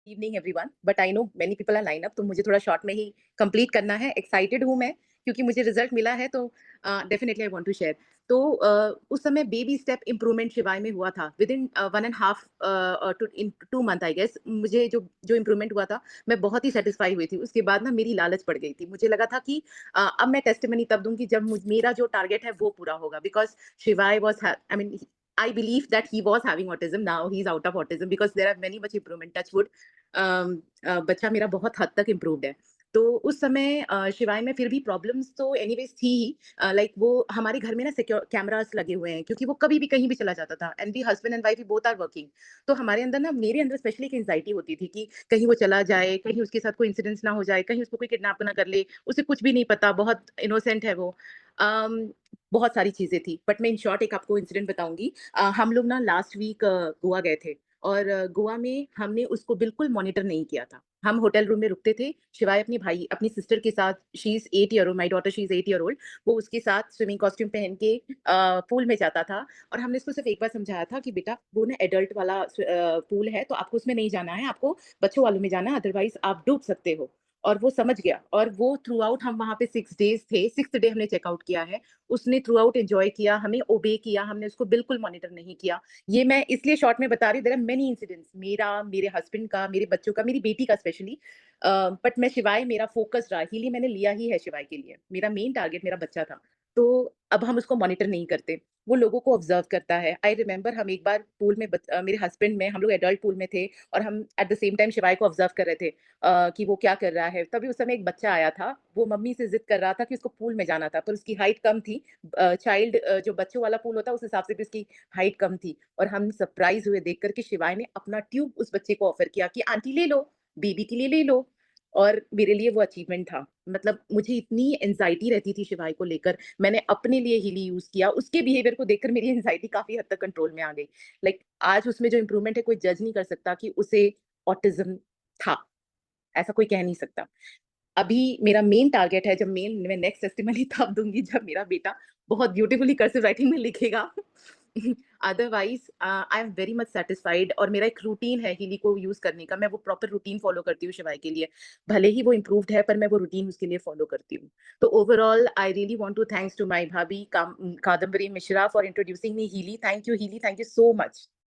Evening everyone, but I know many people are line up, तो मुझे थोड़ा short में ही कंप्लीट करना है। एक्साइटेड हूँ मैं क्योंकि मुझे रिजल्ट मिला है, तो definitely I want to share. तो उस समय बेबी स्टेप इम्प्रूवमेंट शिवाय में हुआ था within 1.5 to in 2 month I guess. मुझे जो जो इम्प्रूवमेंट हुआ था, मैं बहुत ही सेटिस्फाई हुई थी। उसके बाद ना मेरी लालच पड़ गई थी। मुझे लगा था कि अब मैं टेस्टिमनी तब दूंगी जब मेरा जो टारगेट है वो पूरा होगा, बिकॉज शिवाय was I mean I believe that he was having autism. Now he's out of autism because there are many much improvement. Touch wood, बच्चा मेरा बहुत हद तक इम्प्रूव्ड है। तो उस समय शिवाय में फिर भी प्रॉब्लम्स तो एनीवेज थी ही। लाइक वो हमारे घर में ना सिक्योर कैमरास लगे हुए हैं, क्योंकि वो कभी भी कहीं भी चला जाता था, and we husband and wife both are working. तो हमारे अंदर ना, मेरे अंदर स्पेशली एक एंजाइटी होती थी कि कहीं वो चला जाए, कहीं उसके साथ कोई इंसिडेंस ना हो जाए, कहीं उसको कोई किडनैप ना कर ले, उसे कुछ भी नहीं पता, बहुत इनोसेंट है वो। um, बहुत सारी चीजें थी, बट मैं इन शॉर्ट एक आपको इंसिडेंट बताऊंगी। हम लोग ना लास्ट वीक गोवा गए थे, और गोवा में हमने उसको बिल्कुल मॉनिटर नहीं किया था। हम होटल रूम में रुकते थे, शिवाय अपनी सिस्टर के साथ, she is 8 year old, my daughter she is 8 year old. वो उसके साथ स्विमिंग कॉस्ट्यूम पहन के पूल में जाता था। और हमने उसको सिर्फ एक बार समझाया था कि बेटा, वो ना एडल्ट वाला पूल है, तो आपको उसमें नहीं जाना है, आपको बच्चों वालों में जाना है, अदरवाइज आप डूब सकते हो। और वो समझ गया, और वो थ्रू आउट, हम वहां पे 6 डेज थे, 6th डे हमने चेकआउट किया है। उसने थ्रू आउट एंजॉय किया, हमें ओबे किया, हमने उसको बिल्कुल मॉनिटर नहीं किया। ये मैं इसलिए शॉर्ट में बता रही हूँ, देयर आर मेनी इंसिडेंट्स, मेरा, मेरे हस्बैंड का, मेरे बच्चों का, मेरी बेटी का स्पेशली। बट मैं शिवाय, मेरा फोकस रहा, हीली मैंने लिया ही है शिवाय के लिए, मेरा मेन टारगेट मेरा बच्चा था। तो अब हम उसको मॉनिटर नहीं करते, वो लोगों को ऑब्जर्व करता है। आई रिमेंबर हम एक बार पूल में मेरे हस्बैंड में, हम लोग एडल्ट पूल में थे, और हम एट द सेम टाइम शिवाय को ऑब्जर्व कर रहे थे कि वो क्या कर रहा है। तभी उस समय एक बच्चा आया था, वो मम्मी से जिद कर रहा था कि उसको पूल में जाना था, पर उसकी हाइट कम थी। चाइल्ड जो बच्चों वाला पूल होता है, उस हिसाब से भी उसकी हाइट कम थी। और हम सरप्राइज हुए देखकर कि शिवाय ने अपना ट्यूब उस बच्चे को ऑफर किया कि आंटी ले लो, बेबी के लिए ले लो। और मेरे लिए वो अचीवमेंट था। मतलब मुझे इतनी एंजाइटी रहती थी शिवाय को लेकर, मैंने अपने लिए हीली यूज किया। उसके बिहेवियर को देखकर मेरी एंजाइटी काफी हद तक कंट्रोल में आ गई। लाइक आज उसमें जो इम्प्रूवमेंट है, कोई जज नहीं कर सकता कि उसे ऑटिज्म था, ऐसा कोई कह नहीं सकता। अभी मेरा मेन टारगेट है, जब मैं नेक्स्ट टेस्टिमनी तब दूँगी जब मेरा बेटा बहुत ब्यूटीफुली कर्सिव राइटिंग में लिखेगा। Otherwise I am very much satisfied, और मेरा एक रूटीन है हीली को यूज़ करने का। मैं वो प्रॉपर रूटीन फ़ॉलो करती हूँ शिवाय के लिए। भले ही वो इम्प्रूव्ड है, पर मैं वो रूटीन उसके लिए फ़ॉलो करती हूँ। तो overall I really want to thanks to my भाभी Kadambari Mishra for introducing me Healy. Thank you Healy, thank you so much.